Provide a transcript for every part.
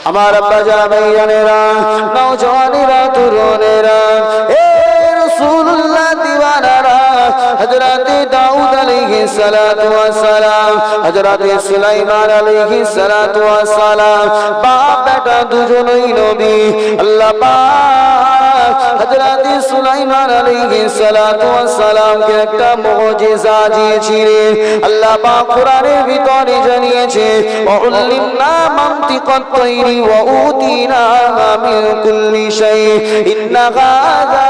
আমার আব্বা যারা ভাইয়ানেরা নওজওয়ানেরা তরুণেরা এ রাসূলুল্লাহ দিওয়ানারা হযরতে দাউদ আলাইহিস সালাতু ওয়াস সালাম হযরতে সুলাইমান আলাইহিস সালাতু ওয়াস সালাম বাপ বেটা দুজনেই নবী আল্লাহ পাক হযরতে সুলাইমান আলাইহিস সালাতু ওয়াস সালাম কে একটা মুজিজা দিয়েছিলেন আল্লাহ পাক কোরআনের ভিতরে জানিয়েছে ওয়াউল্লিমনা মানতিকাত তাইরি ওয়া উতিনা মিন কুল্লি শাই ইন্না হাযা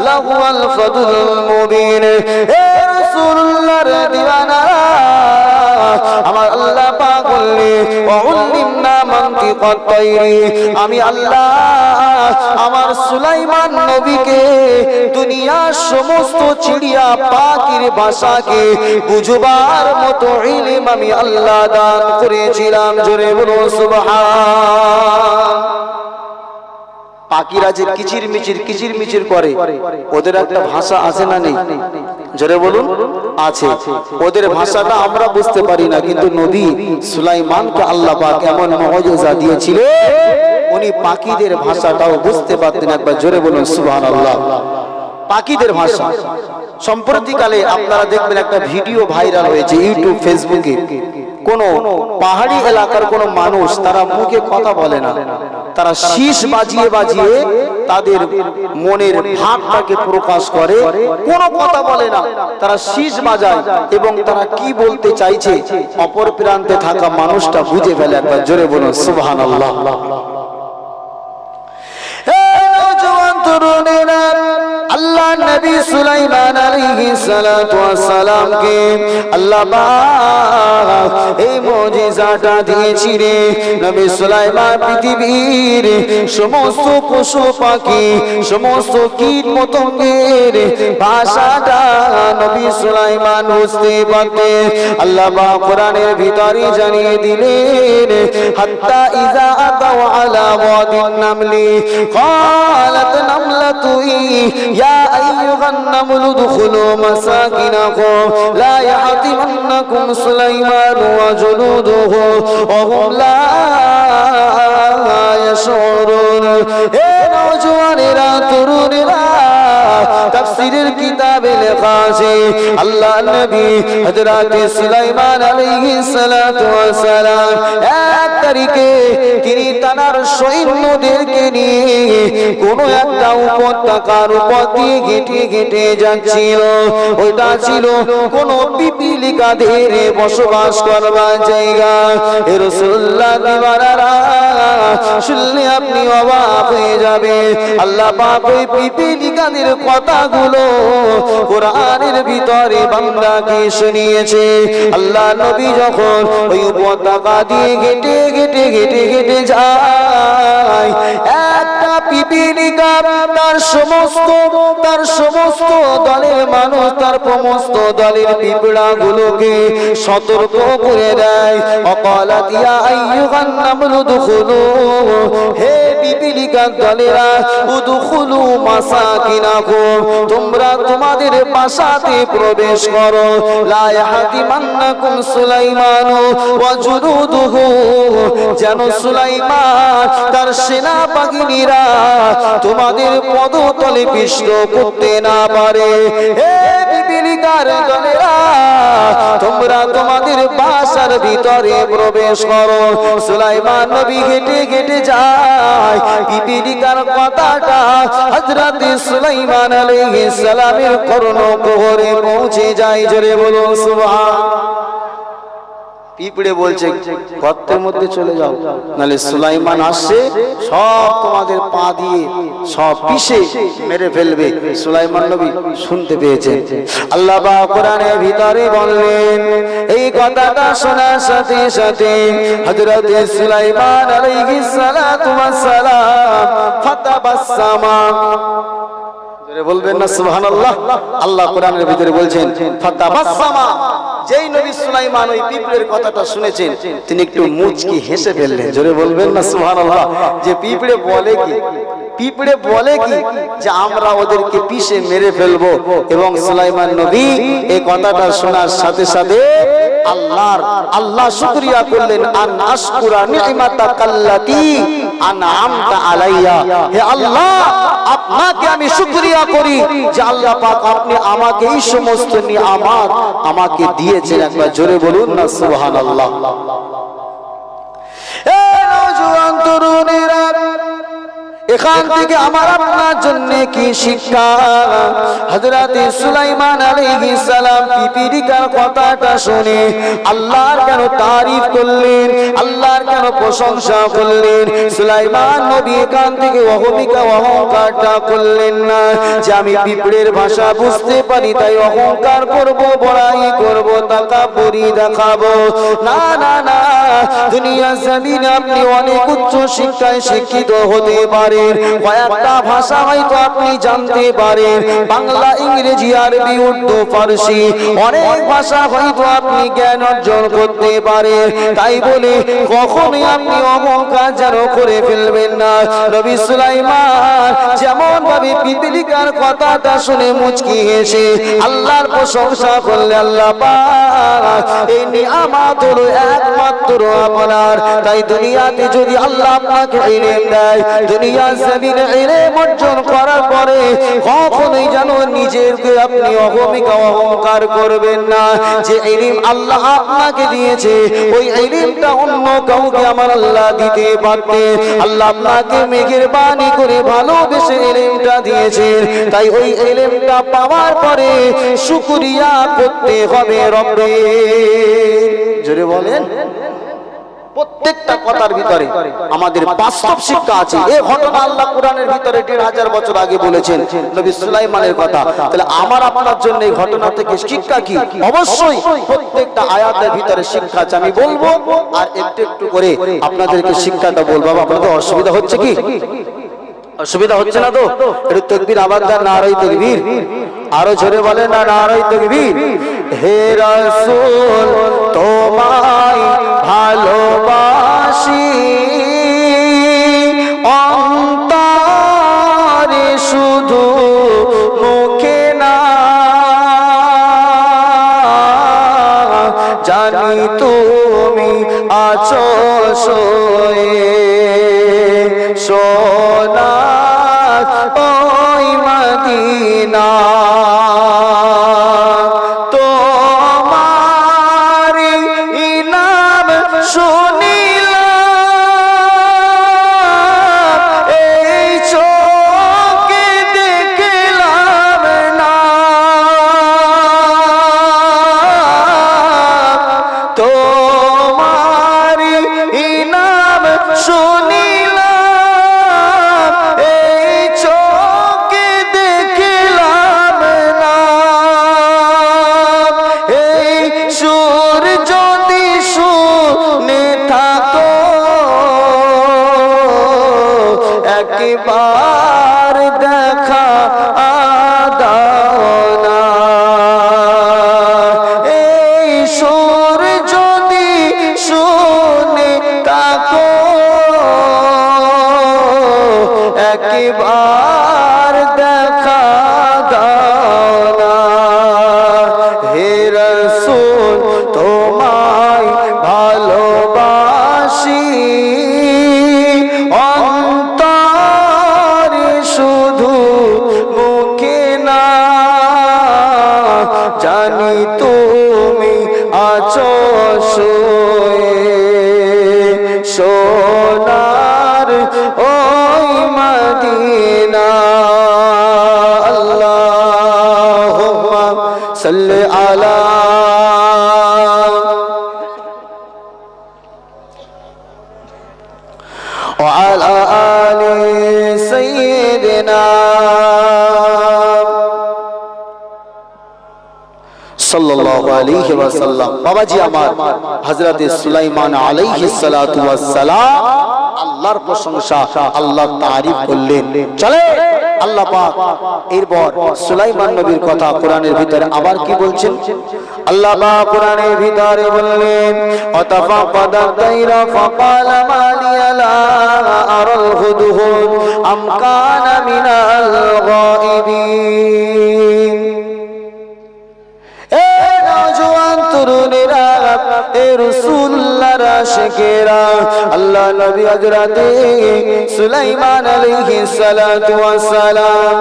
লাহুয়াল ফাদলুল মুবিন হে রাসূলুল্লাহর দিওয়ানা আমার আল্লাহ পাক বললেন ওয়াউল্লিমনা মানতিকাত তাইরি আমি আল্লাহ আমার সুলাইমান নবীকে দুনিয়ার সমস্ত চিড়িয়া পাখির ভাষাকে বুঝবার মতো ইলম আমি আল্লাহ দান করেছিলাম জোরে বলো সুবহান পাখিরা যে কিচির মিচির করে ওদের একটা ভাষা আছে না নেই জোরে বলুন আছে ওদের ভাষাটা আমরা বুঝতে পারি না কিন্তু নবী সুলাইমানকে আল্লাহ পাক এমন মুজিজা দিয়েছিল উনি পাখিদের ভাষাটাও বুঝতে পারতেন একবার জোরে বলুন সুবহানাল্লাহ পাখিদের ভাষা সম্প্রতিকালে আপনারা দেখবেন একটা ভিডিও ভাইরাল হয়েছে ইউটিউব ফেসবুকে কোন পাহাড়ি এলাকার কোন মানুষ তারা মুখে কথা বলে না তারা শীষ বাজিয়ে বাজিয়ে তাদের মনের ভাবটাকে প্রকাশ করে কোনো কথা বলে না তারা শীষ বাজায় এবং তারা কি বলতে চাইছে অপর প্রান্তে থাকা মানুষটা বুঝে ফেলে একবার জোরে বলুন সুবহানাল্লাহ আল্লাহ নবী সুলাইমান আলাইহিস সালাতু ওয়াস সালাম কে আল্লাহ পাক এই মুজিজাটা দিয়েছিলেন নবী সুলাইমান পৃথিবীর সমস্ত পশু পাখি সমস্ত কীট পতঙ্গের ভাষাটা নবী সুলাইমান বুঝতে পারতেন আল্লাহ পাক কোরআনের ভিতরে জানিয়ে দিলেন হাত্তা ইযা আতাও আলা ওয়াদিন নামলি قالت نملة يا أيها النمل ادخلوا مساكنكم لا يحطمنكم سليمان وجنوده وهم لا يشعرون اے نوجوانরা তরুণেরা তাফসীরের কিতাবে লেখা আছে আল্লাহ নবী হযরত সুলাইমান আলাইহিস সালাতু ওয়াস সালাম এক তারিখে তিনি তার সৈন্যদেরকে নিয়ে কোন একটা উপত্যকার উপর দিয়ে হেঁটে যাচ্ছিল ওইটা ছিল কোন পিপিলিকাদের বসবাস করবার জায়গা রাসূলুল্লাহ দিওয়ানারা শুনলে আপনি অবাক হয়ে যাবেন আল্লাহ পাক ওই পিপিলিকাদের কথাগুলো কোরআনের ভিতরে বান্দাকে শুনিয়েছে আল্লাহ নবী যখন ওই উপত্যকা দিয়ে হেঁটে যায় একটা পিপিলিকা তার সমস্ত দলের মানুষ তার সমস্ত দলের পিঁপড়া গুলোকে সতর্ক করে দেয় অকালাত ইয়া আইয়ুহান নামলু দুখুলু হে পিপিলিকার দলেরা উদখুলু মাসাকিনাকুম তোমরা তোমাদের বাসাতে প্রবেশ করো লা ইয়াহতিমান্নাকুম সুলাইমান ওয়া জুনুদুহু যেন সুলাইমান তার সেনা বাহিনীরা তোমাদের পদতলে পিষ্ট করতে না পারে হে পিপিলিকার দলেরা তোমরা তোমাদের বাসার ভিতরে প্রবেশ করো সুলাইমান নবী হেঁটে যায় পিপিলিকার কথাটা হযরত সুলাইমান আলাইহিস সালামের কর্ণকুহরে পৌঁছে যায় জোরে বলুন সুবহান পিঁপড়ে বলছে গর্তের মধ্যে চলে যাও নালে সুলাইমান আসছে সব তোমাদের পা দিয়ে সব পিষে মেরে ফেলবে সুলাইমান নবী শুনতে পেয়েছেন আল্লাহ পাক কোরআনের ভিতরে বললেন এই কথাটা শোনার সাথে সাথে হযরত সুলাইমান আলাইহিস সালাতু ওয়াস সালাম ফাতাবাসসামা বলবেন না সুবহানাল্লাহ আল্লাহ কোরআনের ভিতরে বলছেন ফাতাবাসসামা যেই নবী সুলাইমান ওই পিঁপড়ের কথাটা শুনেছেন তিনি একটু মুচকি হেসে ফেললেন জোরে বলবেন না সুবহানাল্লাহ যে পিঁপড়ে বলে কি পিঁপড়ে বলে কি যে আমরা ওদেরকে পিষে মেরে ফেলবো, এবং সুলাইমান নবী এই কথাটা শোনার সাথে সাথে আল্লাহ শুকরিয়া করলেন, আন আশকুরা নি'মাতাকাল্লাতী আনআমতা আলাইয়া, হে আল্লাহ আপনাকে আমি শুকরিয়া করি যে আল্লাহ পাক আপনি আমাকে এই সমস্ত নিয়ামত আমাকে দিয়েছেন। একবার জোরে বলুন না সুবহানাল্লাহ। নওজোয়ান তরুণেরা, এখান থেকে আমার আপনার জন্য কি শিক্ষা? হযরত সুলাইমান আলাইহিস সালাম পিপীলিকার কথাটা শুনে আল্লাহর কেন তারিফ করলেন, আল্লাহর কেন প্রশংসা করলেন? সুলাইমান নবী এখান থেকে অহংকারটা করলেন না যে আমি পিঁপড়ের ভাষা বুঝতে পারি তাই অহংকার করব, বড়াই করব, তাকাব্বুরি দেখাবো। না না না, দুনিয়া জমিনে আপনি অনেক উচ্চ শিক্ষায় শিক্ষিত হতে পারেন, কয়েকটা ভাষা হয়তো আপনি জানতে পারেন, বাংলা, ইংরেজি, আরবি, উর্দু, ফারসি, অনেক ভাষা হয়তো আপনি জ্ঞান অর্জন করতে পারেন। তাই বলে কখনোই আপনি অহংকার যেন করে ফেলবেন না। নবী সুলাইমান যেমন ভাবে পিপীলিকার কথাটা শুনে মুচকি হেসে আল্লাহর প্রশংসা করলে, আল্লাহ পাক এই নিয়ামত হলো একমাত্র আপনার। তাই দুনিয়াতে যদি আল্লাহ আপনাকে ইলম দেয়, দুনিয়া জমিনে ইলম অর্জন করার পরে কখনোই যেন নিজেকে আপনি অহংকার করবেন না যে ইলম আল্লাহ আপনাকে দিয়েছে, ওই ইলমটা অন্য কাউকে আমার আল্লাহ দিতে পারতেন। আল্লাহ আপনাকে মেহেরবানি করে ভালোবেসে ইলমটা দিয়েছেন, তাই ওই ইলমটা পাওয়ার পরে শুকরিয়া করতে হবে রব্বের। জোরে বলেন। প্রত্যেকটা কথার ভিতরে আমাদের বাস্তব শিক্ষা আছে। এই ঘটনা আল্লাহ কোরআনের ভিতরে ১৫০০ বছর আগে বলেছেন, নবী সুলাইমানের কথা। তাহলে আমার আপনার জন্য এই ঘটনা থেকে শিক্ষা কি? অবশ্যই প্রত্যেকটা আয়াতের ভিতরে শিক্ষা আছে। আমি বলবো আর একটু একটু করে আপনাদেরকে শিক্ষাটা বলবো। আপনাদের অসুবিধা হচ্ছে কি? অসুবিধা হচ্ছে না তো? একটু তাকবীর আওয়াজ দেন, নারায়ে তাকবীর। আরো জোরে বলেন না, নারায়ে তাকবীর। হে রাসূল তোমায় ভালোবাসি, অন্তরে শুধু মুখে না, জানি তুমি আছো সয়ে সোনার ওই মদিনা, তোমার ইনাম শুনিলাম, এই চোখে দেখলাম না, তোমার ইনাম শুনিলাম, এই চোখে দেখলাম না, এই সুর যদি শুনে থাকো একবার দেখা দাও না, এই সুর যদি শুনে থাকো একবার দেখা দাও না। হে রাসূল তোমায় ভালোবাসি, অন্তরে শুধু মুখে না, জানি তুমি আছো সয়ে সোনার ওই মদিনা। আল্লাহুম্মা সাল্লি আলা ওয়া আলা আলি সাইয়্যিদিনা সাল্লাল্লাহু আলাইহি ওয়াসাল্লাম। বাবাজি আমার, হযরত সুলাইমান আলাইহিস সালাতু ওয়াস সালাম আল্লাহর প্রশংসা, আল্লাহর তারিফ করলেন। চলে আল্লাহ পাক এরপর সুলাইমান নবীর কথা কোরআনের ভিতরে আবার কি বলছেন? আল্লাহ পাক কোরআনের ভিতরে বললেন, অতাফাকাদা তাইরা ফাকালা মা লিয়া লা আরাল হুদহুদ আম কানা মিনাল গায়িবিন। এ নওজোয়ান তরুণেরা, এ রাসূলুল্লাহর আশিকেরা, আল্লাহ নবী হযরতে সুলাইমান আলাইহিস সালাতু ওয়াস সালাম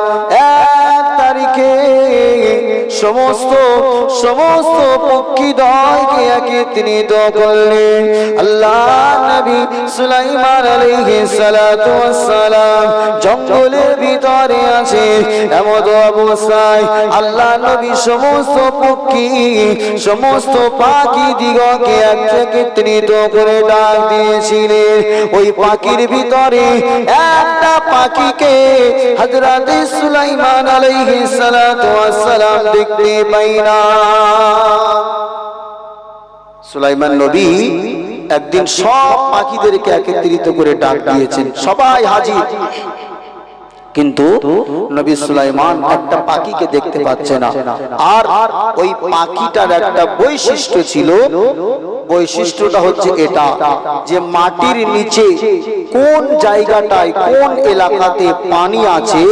এক তারিখে সমস্ত পক্ষীদ্বয়কে একত্রিত করলেন। আল্লাহ নবী সুলাইমান আলাইহিস সালাতু ওয়াস সালাম জঙ্গলের ভিতরে আছে, এমন অবস্থায় আল্লাহ নবী সমস্ত পাখি দিগকে একত্রিত করে ডাক দিয়েছিলেন। ওই পাখির ভিতরে একটা পাখিকে হযরত সুলাইমান আলাইহিস সালাতু ওয়াস সালাম দেখতে পাই না। সুলাইমান নবী একদিন সব পাখিদেরকে একত্রিত করে ডাক দিয়েছেন, সবাই হাজির, কিন্তু নবী সুলাইমান একটা পাখিকে দেখতে পাচ্ছে না। আর ওই পাখিটার একটা বৈশিষ্ট্য ছিল, বৈশিষ্ট্যটা হচ্ছে এটা যে মাটির নিচে কোন জায়গাটায় কোন এলাকাতে পানি আছে,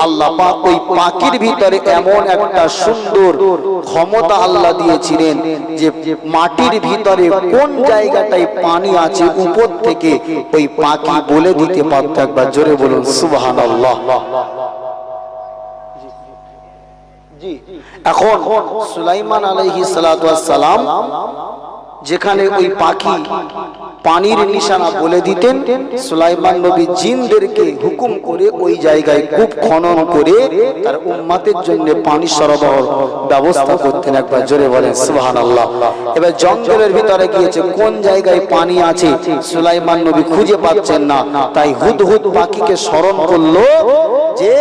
আল্লাহ পাক ওই পাখির ভিতরে এমন একটা সুন্দর ক্ষমতা আল্লাহ দিয়েছিলেন যে মাটির ভিতরে কোন জায়গাটায় পানি আছে উপর থেকে ওই পাখি বলে দিতে পারত। একবার জোরে বলুন সুবহানাল্লাহ। এখন সুলাইমান আলাইহিস সালাতু ওয়াস সালাম যেখানে ওই পাখি পানির নিশানা বলে দিতেন, সুলাইমান নবী জিনদেরকে হুকুম করে ওই জায়গায় কূপ খনন করে তার উম্মতের জন্য পানি সরবরাহের ব্যবস্থা করতেন। একবার জোরে বলেন সুবহানাল্লাহ। এবার জঙ্গলের ভিতরে গিয়েছে, কোন জায়গায় পানি আছে সুলাইমান নবী খুঁজে পাচ্ছেন না, তাই হুদহুদ পাখিকে স্মরণ করলো যে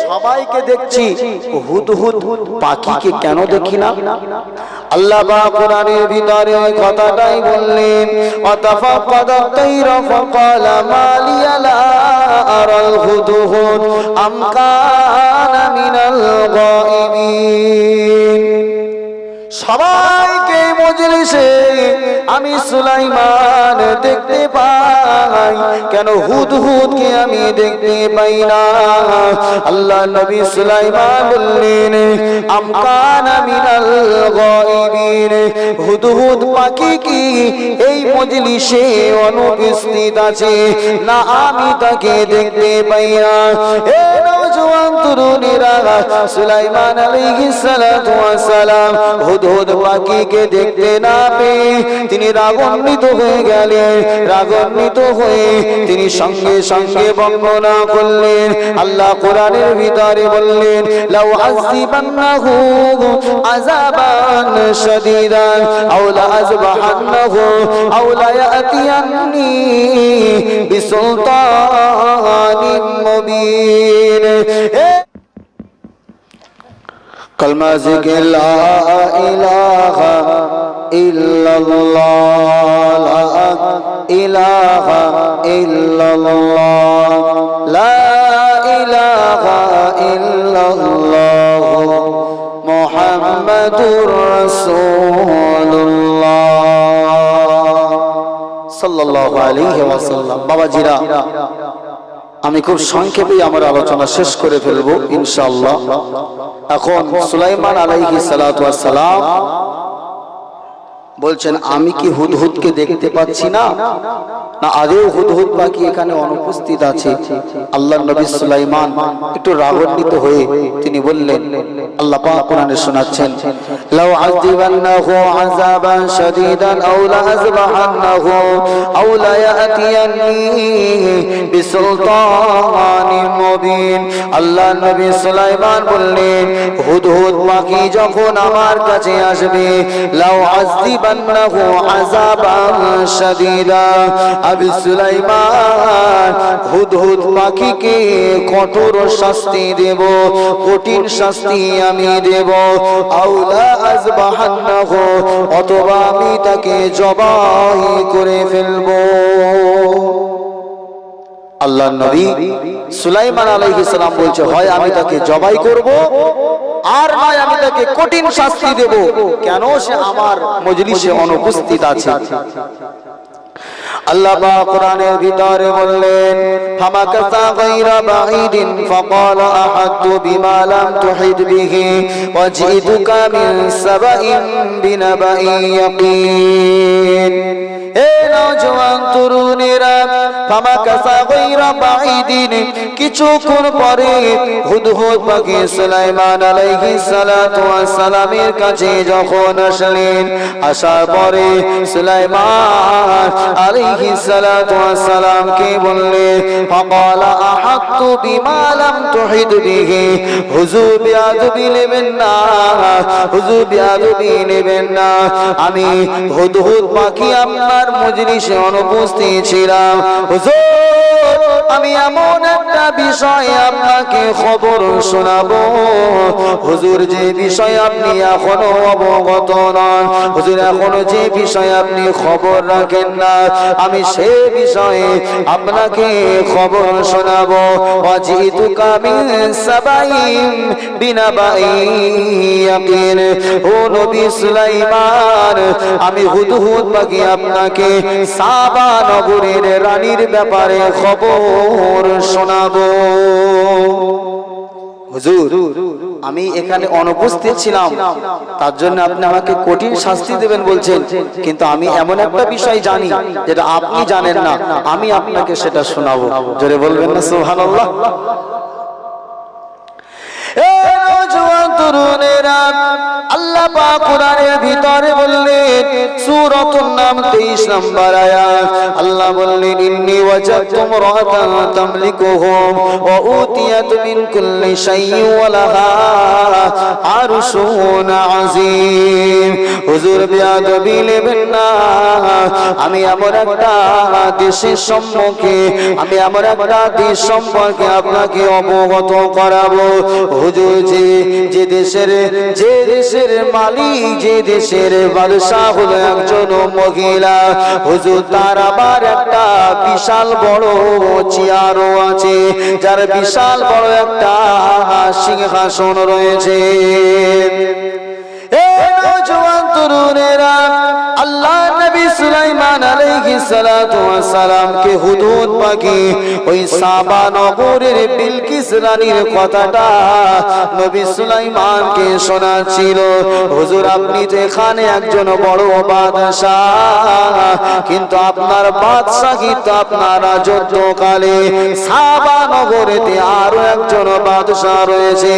সবাইকে দেখছি, হুদহুদ পাখিকে কেন দেখি না? আল্লাহ পাক কোরআনের ভিতরে ওই কথাটাই বললেন, ওয়াতাফাক্কাদা তাইরা ফাকালা মা লিয়া লা আরাল হুদহুদ আম কানা মিনাল গায়িবিন। সবাইকে মজলিসে আমি সুলাইমান দেখতে পাই, কেন হুদহুদকে আমি দেখতে পাই না? আল্লাহ নবী সুলাইমান বললেন, আম কানা মিনাল গায়িবিন, হুদহুদ পাখি কি এই মজলিসে অনুপস্থিত আছে না? আমি তাকে দেখতে পাই না। এ নওজোয়ান তরুণীরা, সুলাইমান আলাইহিস সালাতু ওয়াস সালাম হুদহুদ পাখিকে দেখতে না পেয়ে তিনি রাগান্বিত হয়ে গেলেন। রাগান্বিত হয়ে তিনি সঙ্গে সঙ্গে বর্ণনা করলেন, আল্লাহ কোরআনের ভিতরে বললেন, লাউ আযিবান্নাহু আযাবান শাদীদান আও লা আযবাহান্নাহু আও লা ইয়াতিয়ান্নি বিসুলতানিন মুবিন। কলমা জিকির লা ইলাহা ইল্লাল্লাহ, লা ইলাহা ইল্লাল্লাহ, লা ইলাহা ইল্লাল্লাহ মুহাম্মাদুর রাসূলুল্লাহ সাল্লাল্লাহু আলাইহি ওয়াসাল্লাম। বাবাজিরা, আমি খুব সংক্ষেপে আমার আলোচনা শেষ করে ফেলবো ইনশাআল্লাহ। এখন সুলাইমান আলাইহিস সালাতু ওয়াস সালাম বলছেন, আমি কি হুদহুদকে দেখতে পাচ্ছি না? না আদৌ হুদহুদ পাখি এখানে অনুপস্থিত আছে? আল্লাহর নবী সুলাইমান একটু রাগান্বিত হয়ে তিনি বললেন, আল্লাহ পাক কোরআনে শোনাচ্ছেন, লাউ আযিবান্নাহু আযাবান শাদীদান আও লা আযবাহান্নাহু আও লা ইয়াতিয়ান্নি বিসুলতানিন মুবিন। আল্লাহ নবী সুলাইমান বললেন, হুদহুদ পাখি যখন আমার কাছে আসবে, লাউ আযিবান্নাহু আযাবান শাদীদা, আমি সুলাইমান হুদহুদ পাখিকে কঠোর শাস্তি দেব, কঠিন শাস্তি আমি দেব। আউলা আযবাহান্নাহু, অথবা আমি তাকে জবাই করে ফেলবো। আল্লাহর নবী সুলাইমান আলাইহিস সালাম বলছে, হয় আমি তাকে জবাই করব, আর নয় আমি তাকে কঠিন শাস্তি দেব। কেন? সে আমার মজলিসে অনুপস্থিত আছে। আল্লাহ পাক কোরআনের ভিতরে বললেন ফামাকাসা গায়রা বাঈদিন ফাকালা আহাতু বিমা লাম তুহিত বিহি ওয়াজিতুকা মিন সাবাইন বিনাবাইন ইয়াকিন। এ নওজওয়ান তরুণেরা, ফামাকাসা গায়রা বাঈদিন, কিছুক্ষণ পরে হুদহুদ পাখি সুলাইমান আলাইহিস সালাতু ওয়াস সালামের কাছে যখন আসলেন, আসার পরে সুলাইমান আলাইহিস সালাতু ওয়াস সালামকে বললেন ফাকালা আহাতু বিমা লাম তুহিত বিহি, হুজুর বিয়াদবি নেবেন না, হুজুর বিয়াদবি নেবেন না, আমি হুদহুদ পাখি আপনার মজলিসে অনুপস্থিত ছিলাম। হুজুর, আমি এমন একটা বিষয় আপনাকে খবর শোনাবো, হুজুর যে বিষয় আপনি এখনো অবগত নন, হুজুর এখনো যে বিষয় আপনি খবর রাখেন না, আমি সে বিষয়ে আপনাকে খবর শোনাবো। ওয়াজিতুকা মিন সাবাইন বিনাবাইন ইয়াকিন। ও নবী সুলাইমান, আমি হুদহুদ পাখি আপনাকে সাবা নগরের রানীর ব্যাপারে খবর শোনাবো। হুজুর, আমি এখানে অনুপস্থিত ছিলাম, তার জন্য আপনি আমাকে কঠিন শাস্তি দেবেন বলছেন, কিন্তু আমি এমন একটা বিষয় জানি যেটা আপনি জানেন না, আমি আপনাকে সেটা শোনাবো। জোরে বলবেন না সুবহানাল্লাহ? আল্লাহ পাক কোরআনের ভিতরে বললেন, সূরাতুন নাম 23 নম্বর আয়াত, আল্লাহ বললেন ইন্নী ওয়াজাদতু ইমরাআতান তামলিকুহুম ওয়া উতিয়াত মিন কুল্লি শাইইন ওয়া লাহা আরশুন আযীম। হুজুর বিয়াদবি নেবেন না, আমি এমন একটা দেশের সম্মুখে, আমি এমন একটা দেশ সম্পর্কে আপনাকে অবগত করাবো। হুজুর যে দেশের মালিক, যে দেশের বাদশা হলো একজন মহিলা, হুজুর তার আবার একটা বিশাল বড় চেয়ারও আছে, যার বিশাল বড় একটা সিংহাসন রয়েছে। তরুণেরা, আল্লাহ নবী সুলাইমান আলাইহিস সালাতু ওয়াস সালামকে হুদহুদ পাখি ওই সাবা নগরের বিলকিস রানীর কথাটা নবী সুলাইমানকে শোনাচ্ছিল। হুজুর, আপনি তো এখানে একজন বড় বাদশাহ, কিন্তু আপনার বাদশাহী তো আপনার রাজত্বকালে সাবা নগরেতে আরো একজন বাদশাহ রয়েছে।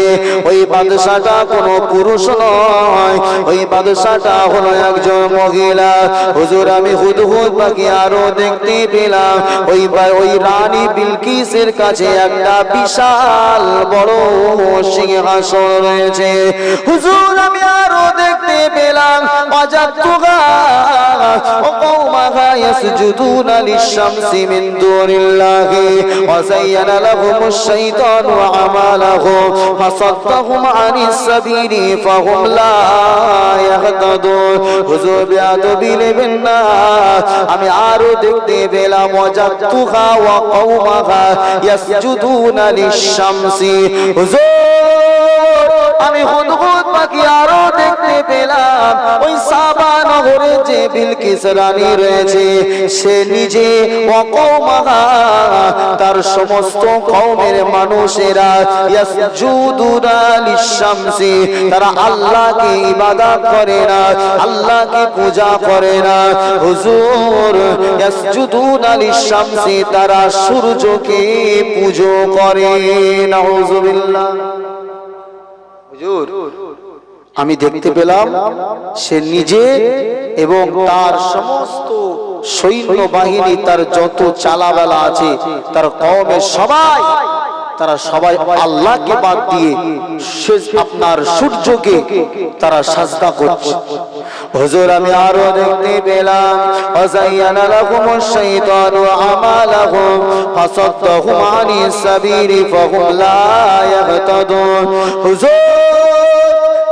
ওই বাদশাটা কোনো পুরুষ নয়, ওই বাদশাটা হলো একজন মহিলা। হুজুর, আমি হুদহুদ পাখি আরো দেখতে পেলাম ওই রানী বিলকিসের কাছে একটা বিশাল বড় সিংহাসন রয়েছে। হুজুর, আমি আরো দেখতে পেলাম ওয়াজাদতুহা ওয়া কওমাহা ইয়াসজুদুনা লিশ-শামসি মিন দুনিল্লাহি ওয়া যায়্যানা লাহুমুশ শাইতানু আমালাহুম ফাসাদ্দাহুম আনিস সাবিলি ফাহুম লা ইয়াহতাদুন। হুজুর বিয়াদবি নেবেন না, আমি আরো দেখতে পেলাম ওয়াজাদতুহা ওয়া কওমাহা ইয়াসজুদুনা লিশ-শামসি। হুজুর, আমি হুদহুদ পাখি আরো দেখতে পেলাম ওই সাবা নগরে যে বিলকিস রানী রয়েছে, সে নিজে ওয়া কওমাহা, তার সমস্ত কওমের মানুষেরা ইয়াসজুদুনা লিশ-শামসি, তারা আল্লাহকে ইবাদত করে না, আল্লাহকে পূজা করে না। হুজুর, ইয়াসজুদুনা লিশ-শামসি, তারা সূর্যকে পূজা করে। নাউযুবিল্লাহ। হুজুর, আমি দেখতে পেলাম সে নিজে এবং তার সমস্ত সৈন্য বাহিনী, তার যত চালাবেলা আছে, তার কওমের সবাই, তারা সবাই আল্লাহকে বাদ দিয়ে আপনার সূর্যকে তারা সাজদা করছে। হুজুর, আমি আরো দেখতে পেলাম ওয়াযায়্যানা লাহুমুশ শাইতানু আমালাহুম ফাসাদ্দাহুম আনিস সাবিলি ফাহুম লা ইয়াহতাদুন। হুজুর,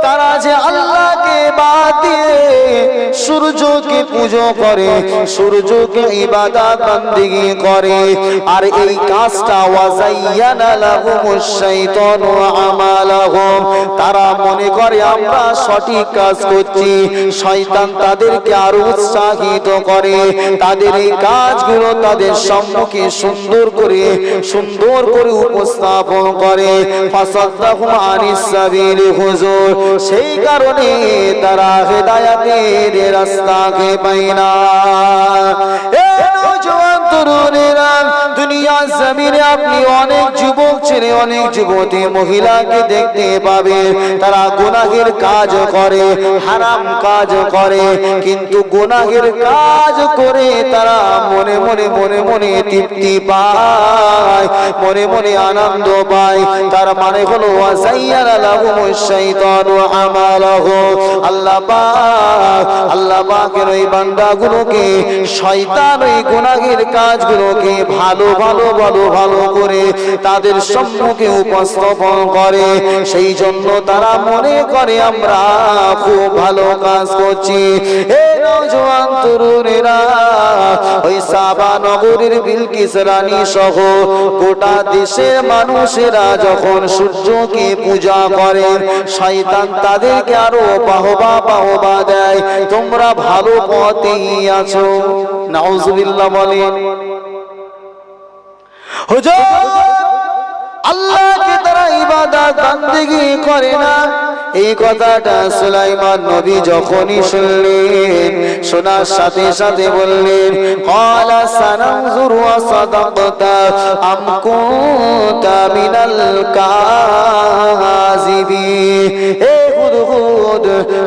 তারা যে আল্লাহকে বাদ দিয়ে সূর্যকে পূজা করে, সূর্যকে ইবাদত বান্দিগি করে। আর এই কাজটা ওয়াজাইয়ানা লাহুমুশ শাইতানু আমালাহুম, তারা মনে করে আমরা সঠিক কাজ করছি, শয়তান তাদেরকে আরো উৎসাহিত করে, তাদের এই কাজগুলো তাদের সম্মুখে সুন্দর করে উপস্থাপন করে। ফাসাদদাহুম আনিস সাবিল হুজুর, সেই কারণে তারা হেদায়েতের রাস্তাকে পায় না। এ নওজোয়ান তরুণেরা, দুনিয়া জমিনে আপনি অনেক যুবক ছেলে, অনেক যুবতী মহিলাকে দেখতে পাবেন, তারা গুনাহের কাজ করে, হারাম কাজ করে, কিন্তু গুনাহের কাজ করে তারা মনে মনে তৃপ্তি পায়, মনে আনন্দ পায়। তার মানে হলো ওয়াজাইয়ানা লাহুমুশ শাইতানু আমালাহুম, আল্লাহ পাকের ওই বান্দাগুলোকে শয়তান ওই গুনাহের কাজগুলোকে ভালো করে তাদের সম্মুখে উপস্থাপন করে। সেই জন্য তারা মনে করে আমরা খুব ভালো কাজ করছি। হে নওজোয়ান তরুণেরা, ওই সাবা নগরীর বিলকিস রানী সহ গোটা দেশের মানুষেরা যখন সূর্যকে পূজা করে, শয়তান তাদেরকে আরো বাহবা দেয়, তোমরা ভালো পথেই আছো। নাউজুবিল্লাহ বলেন। হুজুর, আল্লাহকে তারা ইবাদত বান্দেগি করে না, এই কথাটা সুলাইমান নবী যখনই শুনলেন, শোনার সাথে সাথে বললেন, ক্বালা সানানজুরু আসাদাকতা আম কুনতা মিনাল কাযিবিন। হে হুদহুদ,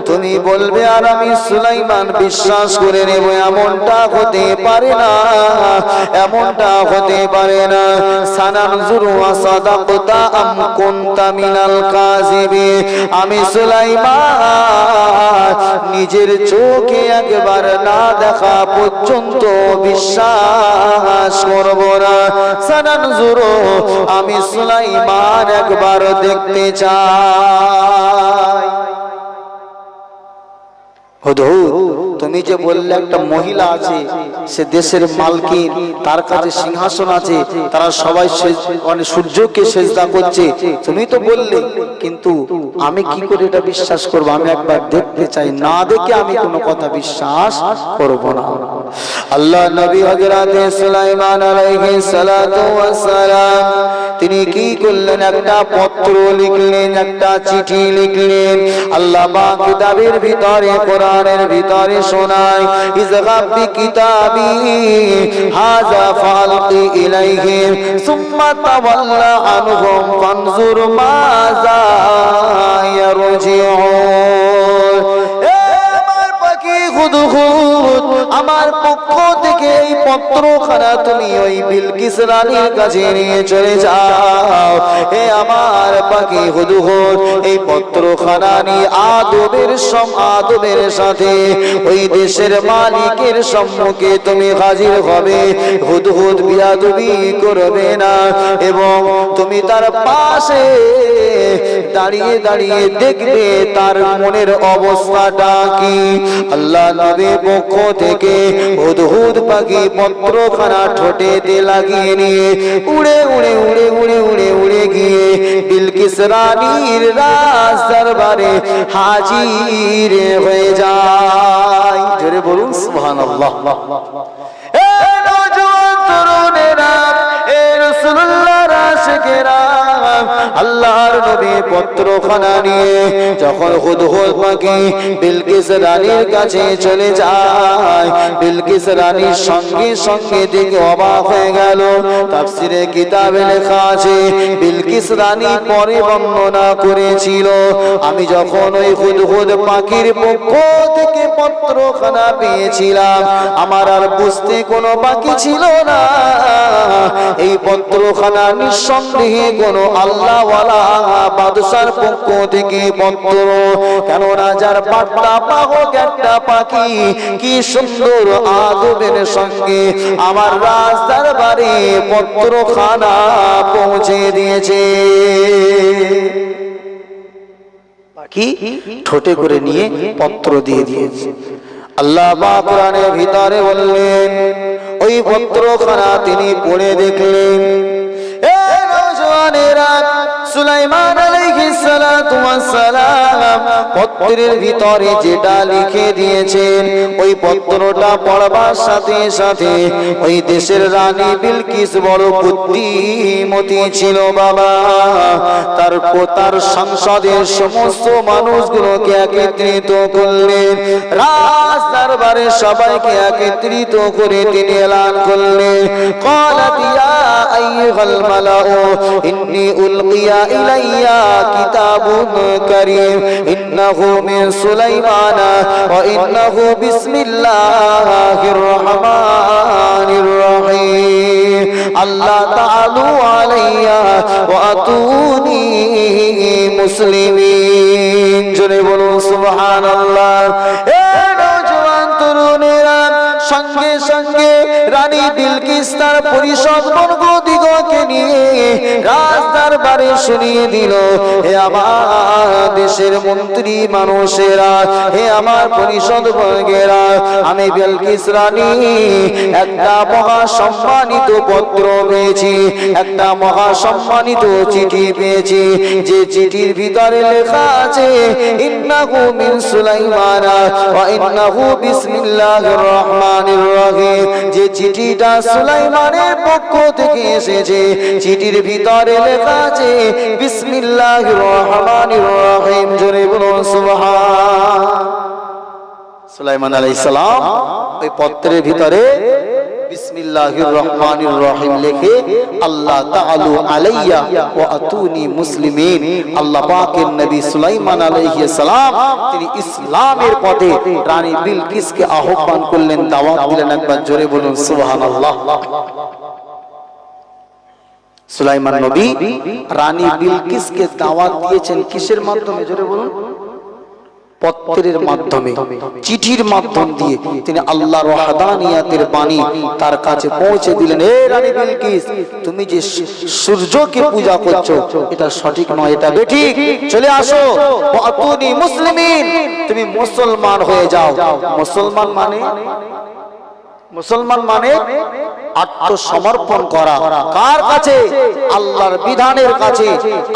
তুমি বলবে আর আমি সুলাইমান বিশ্বাস করে নেব, এমনটা হতে পারে না, এমনটা হতে পারে না। সানানজুরু আসাদাকতা আম কুনতা মিনাল কাযিবিন, আমি সুলাইমান নিজের চোখে একবার না দেখা পর্যন্ত বিশ্বাস করব না। সানানজুরু, আমি সুলাইমান একবার দেখতে চাই। হুদহুদ, তুমি যে বললে একটা মহিলা আছে, সে দেশের মালকিন, তার কাছে সিংহাসন আছে, তারা সবাই সূর্যকে সেজদা করছে, তুমি তো বললে, কিন্তু আমি কি করে এটা বিশ্বাস করব? আমি একবার দেখতে চাই, না দেখে আমি কোনো কথা বিশ্বাস করব না। আল্লাহ নবী হযরত সুলাইমান আলাইহিস সালাতু ওয়াস সালাম তিনি কি করলেন? একটা পত্র লিখলেন, একটা চিঠি লিখলেন। আল্লাহ পাক কিতাবের ভিতরে, কোরআনের ভিতরে শোনায়, ইযগাব বিকিতাবি হাযা ফালকি ইলাইহিম সুম্মা তাওয়াল্লা আনহুম ফানজুর মাযা ইয়ারজিউন। আমার পাখি হুদহুদ, আমার পক্ষ থেকে এই পত্রখানা তুমি ওই বিলকিস রানীর কাছে নিয়ে চলে যাও। হে আমার পাখি হুদহুদ, এই পত্রখানা নিয়ে আদবের সাথে ওই দেশের মালিকের সম্মুখে তুমি হাজির হবে। হুদহুদ বিয়াদবি করবে না, এবং তুমি তার পাশে দাঁড়িয়ে দাঁড়িয়ে দেখবে তার মনের অবস্থাটা কি। আল্লাহ নবীর পক্ষ থেকে হুদহুদ পাখি পত্রখানা ঠোঁটেতে লাগিয়ে নিয়ে উড়ে গিয়ে বিলকিস রানীর রাজ দরবারে হাজির হয়ে যায়। জোরে বলুন সুবহানাল্লাহ। এ নওজোয়ান তরুণেরা, এ রাসূলুল্লাহর আশিকেরা, আল্লাহর নবী পত্রখানা নিয়ে যখন হুদহুদ পাখি বিলকিস রানীর কাছে চলে যায়, বিলকিস রানীর সঙ্গে সঙ্গে দেখে অবাক হয়ে গেল। তাফসীরে কিতাবে লেখা আছে, বিলকিস রানী পরে বর্ণনা করেছিল, আমি যখন ওই হুদহুদ পাখির পক্ষ থেকে পত্রখানা পেয়েছিলাম, আমার আর বুঝতে কোনো বাকি ছিল না, এই পত্রখানা নিঃসন্দেহে কোনো আল্লাহওয়ালা বাদশার পক্ষ থেকে পত্র। কেন রাজার বার্তা বাহক একটা পাখি কি সুন্দর আদবের সঙ্গে আমার রাজ দরবারে পত্রখানা পৌঁছে দিয়েছে। কি ঠোঁটে করে নিয়ে পত্র দিয়ে দিয়েছে। আল্লাহ পাক কোরআনের ভিতরে বললেন, ওই পত্রখানা তিনি পড়ে দেখলেন। এ নওজওয়ানেরা, সুলাইমান আলাইহিস সালাতু ওয়াস সালাম পত্রের ভিতরে যেটা লিখে দিয়েছেন, ওই পত্রটা পড়বার সাথে সাথে ওই দেশের রানী বিলকিস বড় বুদ্ধিমতী ছিল বাবা। তার সংসদের সমস্ত মানুষগুলোকে একত্রিত করলেন, রাজ দরবারে সবাইকে একত্রিত করে তিনি এলান করলেন, ক্বালাত ইয়া আইয়ুহাল মালাউ ইন্নী উলকিয়া ইলাইয়া কিতাবুন কারীম ইন্নাহু মিন সুলাইমান ওয়া ইন্নাহু বিসমিল্লাহির রহমানির রহিম আল্লাহ তাআলু আলাইয়া ওয়া আতুনি মুসলিমিন। জোরে বলুন সুবহানাল্লাহ। এ নওজওয়ান তরুণেরা, সঙ্গে সঙ্গে রানী বিলকিস তার পরিষদ বর্গ দিগকে নিয়ে রাজ দরবারে শুনিয়ে দিল, হে আমার দেশের মন্ত্রী মানুষেরা, হে আমার পরিষদ বর্গেরা, আমি বিলকিস রানী একটা মহা সম্মানিত পত্র পেয়েছি, একটা মহা সম্মানিত চিঠি পেয়েছি। যে চিঠির ভিতরে লেখা আছে, ইন্নাহু মিন সুলাইমান ওয়া ইন্নাহু বিসমিল্লাহির রহমানির রহিম, যে চিঠিটা সুলাইমানের পক্ষ থেকে এসেছে, চিঠির ভিতরে লেখা আছে বিসমিল্লাহির রহমানির রহিম। জোরে বলুন সুবহান। সুলাইমান আলাইহিস সালাম ওই পত্রের ভিতরে বিসমিল্লাহির রহমানির রহিম লিখে আল্লাহ তাআলু আলাইয়া ওয়া আতুনি মুসলিমিন, আল্লাহ পাকের নবী সুলাইমান আলাইহিস সালাম তিনি ইসলামের পথে রানী বিলকিসকে আহ্বান করলেন, দাওয়াত দিলেন। একবার জোরে বলুন সুবহানাল্লাহ। সুলাইমান নবী রানী বিলকিসকে দাওয়াত দিয়েছেন কিসের মাধ্যমে? জোরে বলুন। পত্রের মাধ্যমে, চিঠির মাধ্যম দিয়ে তিনি আল্লাহর ওয়াহদানিয়াতের বাণী তার কাছে পৌঁছে দিলেন। হে রানী বিলকিস, তুমি যে সূর্যকে পূজা করছো এটা সঠিক নয়, এটা বেঠিক, চলে আসো, আতুনি মুসলিমিন, তুমি মুসলমান হয়ে যাও। মুসলমান মানে আত্মসমর্পণ করা। কার কাছে? আল্লাহর বিধানের কাছে,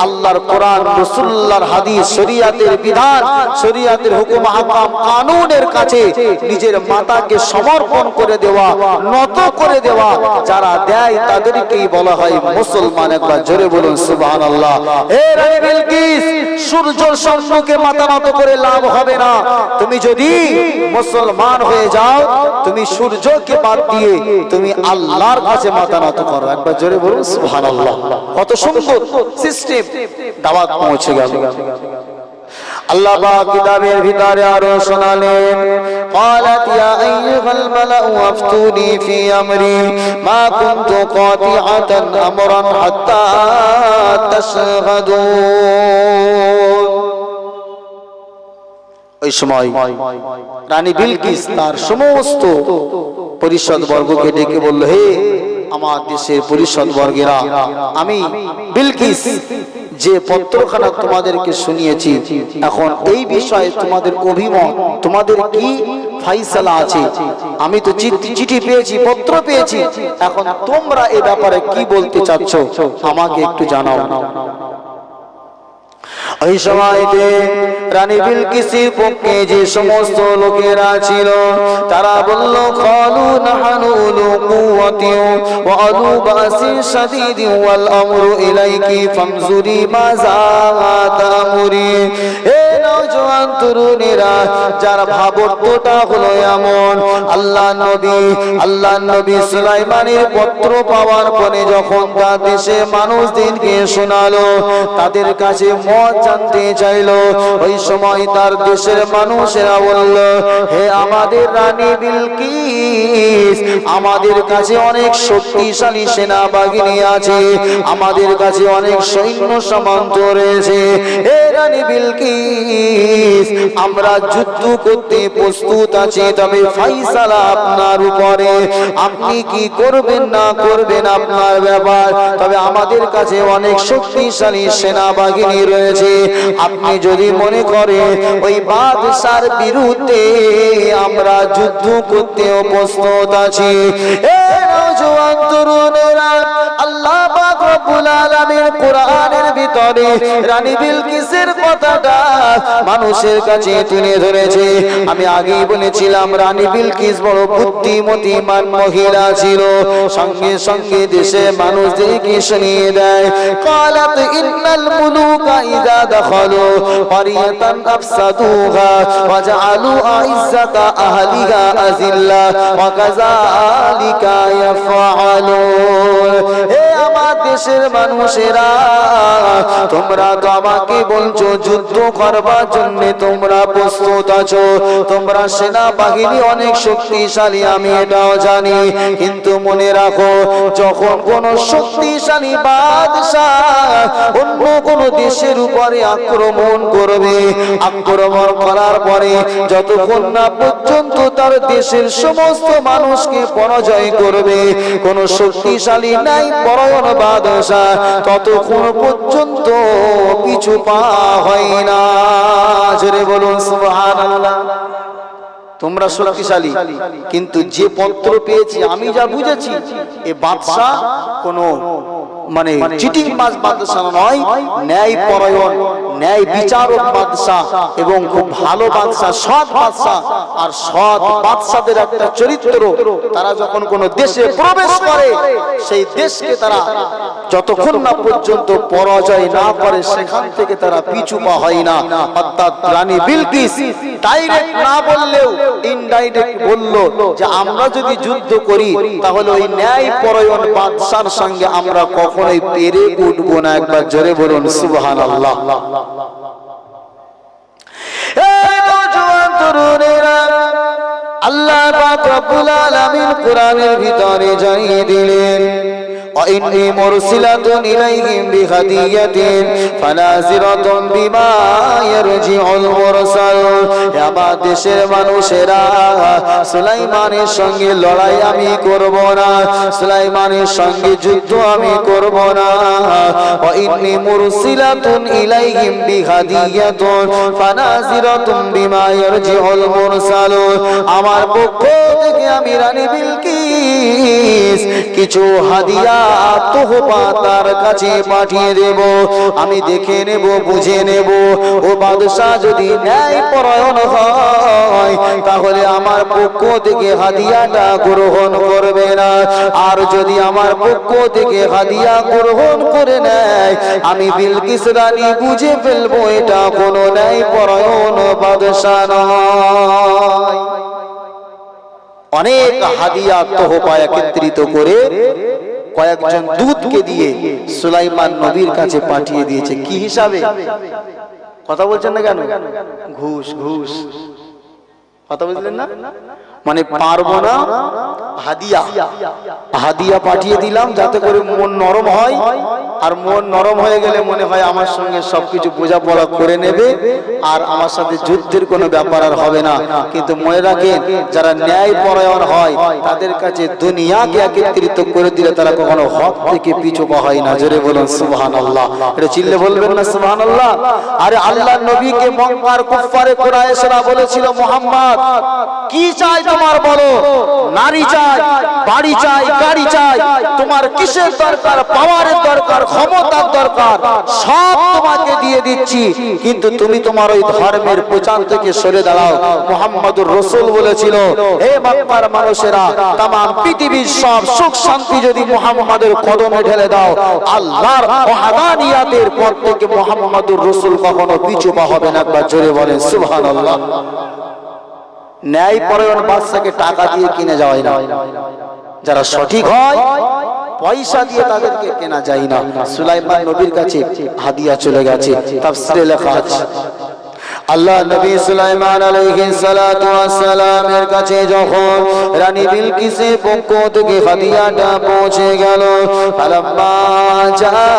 আল্লাহর কোরআন, রাসূলুল্লাহর হাদিস, শরীয়তের বিধান, শরীয়তের হুকুম আহকাম কানুনের কাছে নিজের মাতাকে সমর্পণ করে দেওয়া, নত করে দেওয়া। যারা দেয় তাদেরকেই বলা হয় মুসলমান। একবার জোরে বলুন সুবহানাল্লাহ। হে রানী বিলকিস, সূর্যের সম্মুখে মাথা নত করে লাভ হবে না। তুমি যদি মুসলমান হয়ে যাও, তুমি সূর্যকে বাদ দিয়ে তুমি আল্লাহর কাছে মাথা নত করো। একবার জোরে বলুন সুবহানাল্লাহ। কত সুন্দর সিস্টেম, দাওয়াত পৌঁছে গেল। আল্লাহ পাক কিতাবের ভিতরে আরো শোনালেন, ক্বালাত ইয়া আইয়ুহাল মালাউ আফতুনি ফি আমরি মা কুনতু কাতিআতান আমরান হাত্তা তাশহাদুন। ওই সময় রানী বিলকিস তার সমস্ত পরিষদ বর্গকে ডেকে বলল, হে আমার দেশের পরিষদ বর্গেরা, আমি বিলকিস যে পত্রখানা তোমাদেরকে শুনিয়েছি, এখন এই বিষয়ে তোমাদের অভিমত, তোমাদের কি ফাইসালা আছে? আমি তো চিঠি পেয়েছি, পত্র পেয়েছি, এখন তোমরা এই ব্যাপারে কি বলতে চাচ্ছ আমাকে একটু জানাও। ওই সময়তে রানী বিলকিসের পক্ষে যে সমস্ত লোকেরা ছিল তারা বলল, ক্বালু নাহনু উলু কুওয়াতিন ওয়া আলু বাসিন শাদীদিন ওয়াল আমরু ইলাইকি ফামজুরি মাযা তা'মুরি। হে নওজওয়ান তরুণেরা, যার ভাবার্থটা হলো এমন, আল্লাহ নবী সুলাইমানের পত্র পাওয়ার পরে যখন তার দেশে মানুষদেরকে শোনালো, তাদের কাছে মত জানতে চাইলো, ওই সময় তার দেশের মানুষেরা বলল, হে আমাদের রানী বিলকিস, আমাদের কাছে অনেক শক্তিশালী সেনাবাহিনী আছে, আমাদের কাছে অনেক সৈন্য সামন্ত রয়েছে। হে রানী বিলকিস, আমরা যুদ্ধ করতে প্রস্তুত আছি, তবে ফাইসালা আপনার উপরে, আপনি কি করবেন না করবেন আপনার ব্যাপার, তবে আমাদের কাছে অনেক শক্তিশালী সেনাবাহিনী রয়েছে। আপনি যদি মনে করেন ওই বাদশার বিরুদ্ধে আমরা যুদ্ধ করতেও প্রস্তুত আছি, এ নওজোয়ান তরুণেরা, আল্লাহ পাক রব্বুল আলামিন কোরআনের ভিতরে রানী বিলকিসের কথাটা মানুষের কাছে তুলে ধরেছে। আমি আগেই বলেছিলাম রানী বিলকিস বড় বুদ্ধিমতী মহিলা ছিল। সঙ্গে সঙ্গে দেশে মানুষদেরকে শুনিয়ে দেয়, قالت إن الملوك إذا دخلوا قرية أفسدوها وجعلوا أعزة أهلها أذلة وكذلك يفعلون। আমার দেশের মানুষেরা, তোমরা তো আমাকে বলছো যুদ্ধ করবার জন্য তোমরা প্রস্তুত আছো, তোমরা সেনাবাহিনী অনেক শক্তিশালী, আমি এটাও জানি, কিন্তু মনে রাখো যখন কোন শক্তিশালী বাদশাহ অন্য কোন দেশের উপরে আক্রমণ করবে, আক্রমণ করার পরে যতক্ষণ না পর্যন্ত তার দেশের সমস্ত মানুষকে পরাজয় করবে, কোন শক্তিশালী নাই পরায়ণ বাদশাহ, ততক্ষণ পর্যন্ত পিছু পা হয় না। জোরে বলুন সুবহানাল্লাহ। তোমরা শক্তিশালী, কিন্তু যে পত্র পেয়েছি আমি যা বুঝেছি, এ বাদশা কোন মানে চিটিং বাজ বাদশা নয়, ন্যায় পরায়ণ, ন্যায় বিচারক বাদশা এবং খুব ভালো বাদশা, সৎ বাদশা। আর সৎ বাদশাদের একটা চরিত্র, তারা যখন কোন দেশে প্রবেশ করে সেই দেশকে তারা যতক্ষণ না পর্যন্ত পরাজয় না করে সেখান থেকে তারা পিছু পা হয় না। অর্থাৎ রানী বিলকিস ডাইরেক্ট না বললেও ইনডাইরেক্ট বলল যে আমরা যদি যুদ্ধ করি তাহলে ওই ন্যায় পরায়ণ বাদশার সঙ্গে আমরা কখনোই পেরে উঠবো না। একবার জোরে বলুন সুবহানাল্লাহ। এই নওজোয়ান তরুণেরা, আল্লাহ পাক রব্বুল আলামিন কোরআনের ভিতরে জানিয়ে দিলেন, وإني مرسلة إليهم بهدية فناظرة بما يرجع المرسل। আমার দেশের মানুষেরা, সুলাইমানের সঙ্গে লড়াই আমি করব না, সুলাইমানের সঙ্গে যুদ্ধ আমি করব না। وإني مرسلة إليهم بهدية فناظرة بما يرجع المرسل। আমার পক্ষ থেকে আমি রানী বিলকিস কিছু হাদিয়া তোহফা তার কাছে পাঠিয়ে দেব, আমি দেখে নেব, বুঝে নেব ও বাদশা যদি ন্যায় পরায়ণ হয় তাহলে আমার পক্ষ থেকে হাদিয়াটা গ্রহণ করবে না, আর যদি আমার পক্ষ থেকে হাদিয়া গ্রহণ করে নেয় আমি বিলকিস রানী বুঝে ফেলবো এটা কোনো ন্যায় পরায়ণ বাদশা নয়। অনেক হাদিয়া তোহফা একত্রিত করে কয়েকজন দূতকে দিয়ে সুলাইমান নবীর কাছে পাঠিয়ে দিয়েছে। কি হিসাবে? কথা বলছেন না কেন? ঘুষ ঘুষ, কথা বললেন না? মানে পারবো না, হাদিয়া হাদিয়া পাঠিয়ে দিলাম যাতে করে মন নরম হয়, আর মন নরম হয়ে গেলে মনে হয় আমার সঙ্গে সবকিছু বোঝাপড়া করে নেবে আর আমার সাথে যুদ্ধের কোনো ব্যাপার আর হবে না। কিন্তু মনে রাখেন, যারা ন্যায় পরায়ণ হয় তাদের কাছে দুনিয়াকে একত্রিত করে দিলে তারা কখনো হক থেকে পিছু পা হয় না। জোরে বলুন সুবহানাল্লাহ। এটা চিল্লে বলবেন না সুবহানাল্লাহ? আরে আল্লাহর নবীকে মক্কার কুফারে কুরাইশরা বলেছিল, মুহাম্মদ কি চাই তোমার বলো, নারী চাই, বাড়ি চাই, গাড়ি চাই, তোমার কিসের দরকার, পাওয়ারের দরকার, ক্ষমতার দরকার, সব তোমাকে দিয়ে দিচ্ছি, কিন্তু তুমি তোমার ওই ধর্মের প্রচার থেকে সরে দাঁড়াও। মুহাম্মদুর রাসূল বলেছিল, হে মক্কার মানুষেরা, तमाम পৃথিবীর সব সুখ শান্তি যদি মুহাম্মদের কদমে ঢেলে দাও, আল্লাহর ওয়াহদানিয়াতের পথ থেকে মুহাম্মদুর রাসূল কখনো পিছু পা হবে না। একবার জোরে বলেন সুবহানাল্লাহ। ন্যায় পরায়ণ বাদশাকে টাকা দিয়ে কিনে যাওয়াই না, যারা সঠিক হয় পয়সা দিয়ে তাদেরকে কেনা যায় না। সুলাইমান নবীর কাছে হাদিয়া চলে গেছে। তাফসীরে লেখা আছে, আল্লাহ নবী সুলাইমান আলাইহিস সালাতু ওয়াস সালামের কাছে যখন রানী বিলকিসের পক্ষ থেকে হাদিয়াটা পৌঁছে গেল, ফালাম্মা জা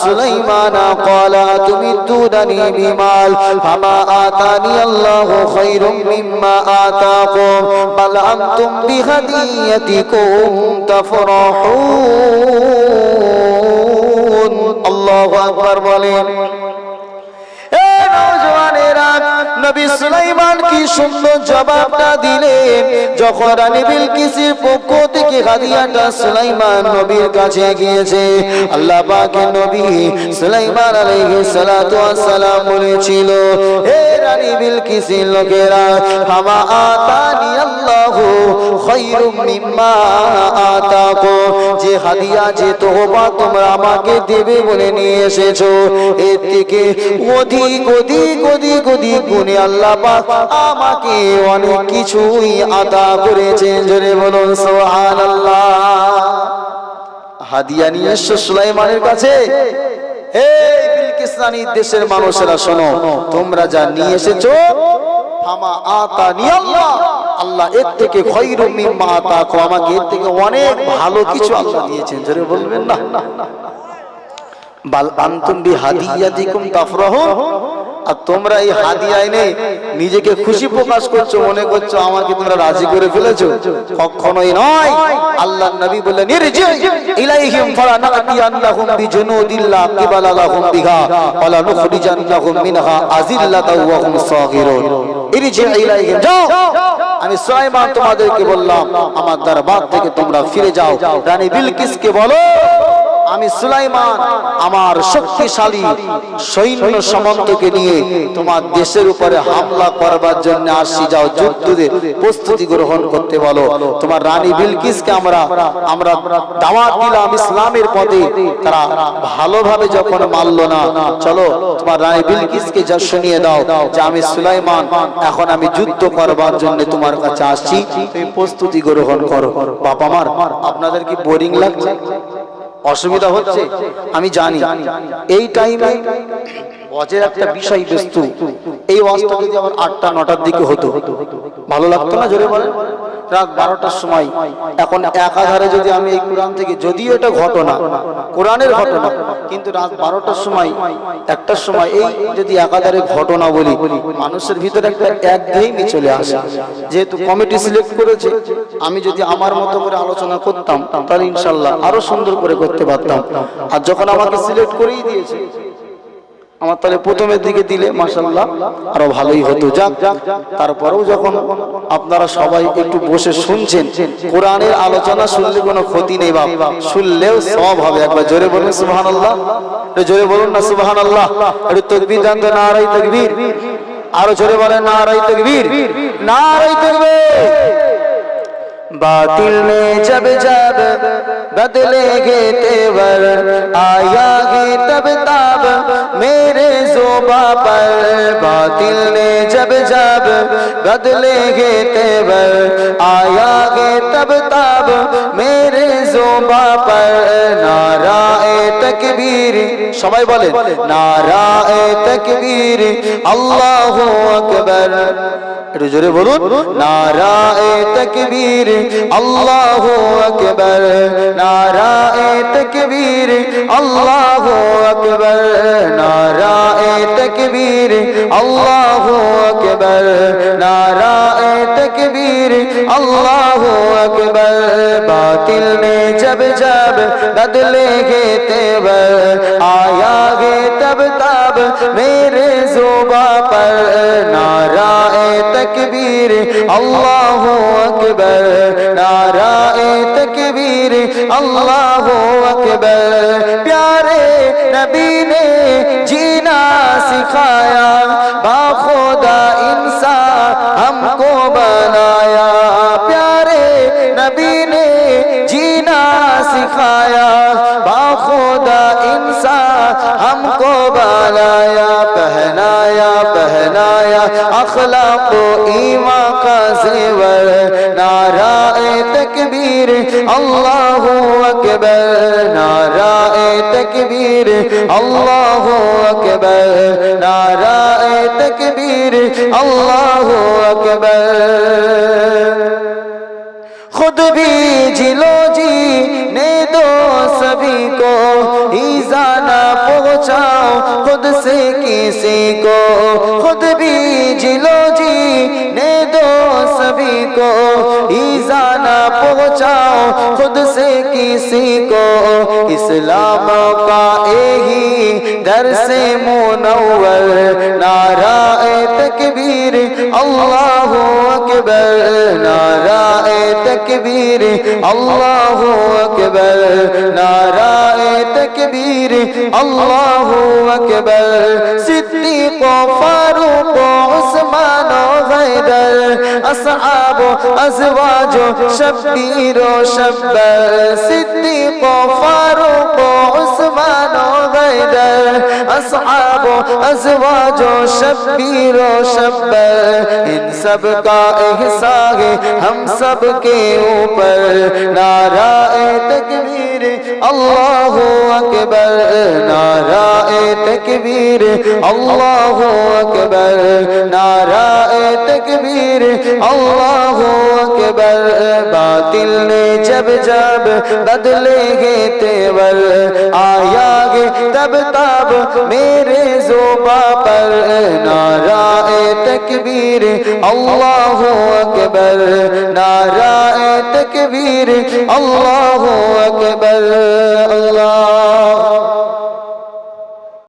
সুলাইমান ক্বালা তুমিদুনি বিমাল ফামা আতানি আল্লাহু খায়রুম মিম্মা আতাকুম বাল আনতুম বিহাদিয়াতিকুম তাফরাহুন। আল্লাহু আকবার বলেন। সুন্দর জবাবটা দিলেন। যখন রানী বিলকিসের পক্ষ থেকে হাদিয়াটা সুলাইমান নবীর কাছে গিয়েছে, আল্লাহ পাকের নবী সুলাইমান আলাইহিস সালাতু ওয়াস সালাম বলেছিল, হে রানী বিলকিসের লোকেরা, হামা আতানি আল্লাহু খায়রুম মিম্মা আতাকু, যে হাদিয়া যে তোহফা তোমরা আমাকে দেবে বলে নিয়ে এসেছো, এর থেকে অধিক অধিক অধিক অধিক গুণে আল্লাহ পাক আমাকে অনেক কিছুই আতা করেছেন। জোরে বলুন সুবহানাল্লাহ। হাদিয়া নিয়ে এসেছো সুলাইমানের কাছে। এই বিলকিস রানীর দেশের মানুষেরা শোনো, তোমরা যা নিয়ে এসেছো, হামা আতানি আল্লাহ, আল্লাহ এর থেকে খায়রুম মিম্মা আতাকু, আমাকে এর থেকে অনেক ভালো কিছু আল্লাহ দিয়েছেন। জোরে বলবেন না? বাল আনতুম বিহাদিয়াতিকুম তাফরাহুন, আর তোমরা এই হাদিয়া এনে নিজেকে খুশি প্রকাশ করছো, মনে করছো আমাকে তোমরা রাজি করে ফেলেছো। কখনোই নয়। আল্লাহর নবী বললেন, ইরজি ইলাইহিম ফালানাতিয়ান্নাহুম বিজুনুদিল্লা কিবালা লাহুম বিহা ওয়ালা নুখরিজান্নাহুম মিনহা আযিল্লাতাও ওয়া হুম সাগিরুন। ইরজি ইলাইহিম, যাও, আমি সুলাইমান তোমাদেরকে বললাম আমার দরবার থেকে তোমরা ফিরে যাও। রানী বিলকিসকে বলো, আমি সুলাইমান আমার শক্তিশালী সৈন্য সামন্তকে নিয়ে তোমার দেশের উপরে হামলা করবার জন্য আসছি, যাও যুদ্ধের প্রস্তুতি গ্রহণ করতে বলো। তোমার রানী বিলকিসকে আমরা দাওয়াত দিলাম ইসলামের পথে, তারা ভালোভাবে যখন মানল না, চলো তোমার রানী বিলকিসকে যা শুনিয়ে দাও যে আমি সুলাইমান, এখন আমি যুদ্ধ করবার জন্য তোমার কাছে আসছি, তুমি প্রস্তুতি গ্রহণ করো। বাবা আমার, আপনাদের কি বোরিং লাগছে? অসুবিধা হচ্ছে? আমি জানি এই টাইমে ওয়াজের একটা বিষয় বস্তু, এই ওয়াজটা যদি আবার 8টা 9টার দিকে হতো ভালো লাগতো না? জোরে বলেন। রাত 12টার সময়, এখন একাধারে যদি আমি এই কোরআন থেকে, যদিও এটা ঘটনা, কোরআনের ঘটনা, কিন্তু রাত 12টার সময় 1টার সময় এই যদি একাধারে ঘটনা বলি, মানুষের ভিতরে একটা একঘেয়েমি চলে আসে। যেহেতু কমিটি সিলেক্ট করেছে, আমি যদি আমার মতো করে আলোচনা করতাম তাহলে ইনশাল্লাহ আরো সুন্দর করে করতে পারতাম। আর যখন আমাকে সিলেক্ট করেই দিয়েছে, আমার তাহলে প্রথমের দিকে দিলে মাশাআল্লাহ আরো ভালোই হতো। যাক, তারপরেও যখন আপনারা সবাই একটু বসে শুনছেন, কোরআনের আলোচনা শুনলে কোনো ক্ষতি নেই বাপ, শুনলেও সওয়াব হবে। একবার জোরে বলুন সুবহানাল্লাহ, জোরে বলুন না সুবহানাল্লাহ। একটু তাকবীর দেন তো, নারায়ে তাকবীর। আরো জোরে বলেন নারায়ে তাকবীর, নারায়ে তাকবীর। बातिल में जब जब बदलेंगे तेवर, आएगी तब तब मेरे ज़ुबा पर। बातिल ने जब जब बदलेंगे तेवर, आएगी तब तब मेरे ज़ुबा पर। नाराए तकबीर, সবাই বলেন নারায়ে তাকবীর, আল্লাহু আকবার। একটু জোরে বলুন, নারায়ে তাকবীর, আল্লাহু আকবার, নারায়ে তাকবীর, আল্লাহু আকবার, নারায়ে তাকবীর, আল্লাহু আকবার, নারায়ে তাকবীর, আল্লাহু আকবার। বাতিল ने जब जब बदलेंगे तेवर, आएगी तब तब मेरे ज़ुबा पर। नाराए तकबीर, अल्लाहु अकबर, नाराए तकबीर, अल्लाहु अकबर। प्यारे नबी ने जीना सिखाया, बाखुदा इंसान हमको बनाया। प्यारे नबी ने जीना सिखाया, बाखुदा इंसान हमको बनाया। पहनाया पहनाया अखलाक ईमान का ज़ेवर। नाराए तकबीर, अल्लाहु अकबर, नाराए तकबीर, अल्लाहु अकबर, नाराए तकबीर, अल्लाहु अकबर। खुद भी जिलो जीने दो सभी को, ईज़ा ना पहुँचाओ खुद से किसी को। खुद भी जिलो जीने दो सभी को, ईज़ा ना पहुँचाओ खुद से किसी को, इस्लाम का यही दर से मुनव्वर, नाराए तकबीर अल्लाहु अकबर, नाराए तकबीर अल्लाहु अकबर, नाराए तकबीर अल्लाहु अकबर। सिद्दीक़ फारूक उस्मान हैदर, अस्हाब अज़वाज शब्बीर शब्बर, सिद्दीक़ फारूक उस्मान हैदर, अस्हाब अज़वाज शब्बीर शब्बर। इन सब का एहसान है हम सब के ऊपर, नाराए तकबीर अल्लाहु अकबर, नाराए तकबीर अल्लाहु अकबर, नाराए तकबीर अल्लाहु अकबर। बातिल ने जब जब बदलेंगे तेवर, आया गे तब तब मेरे ज़ुबां पर, नाराए तकबीर अल्लाहु अकबर, नाराए तकबीर अल्लाहु अकबर।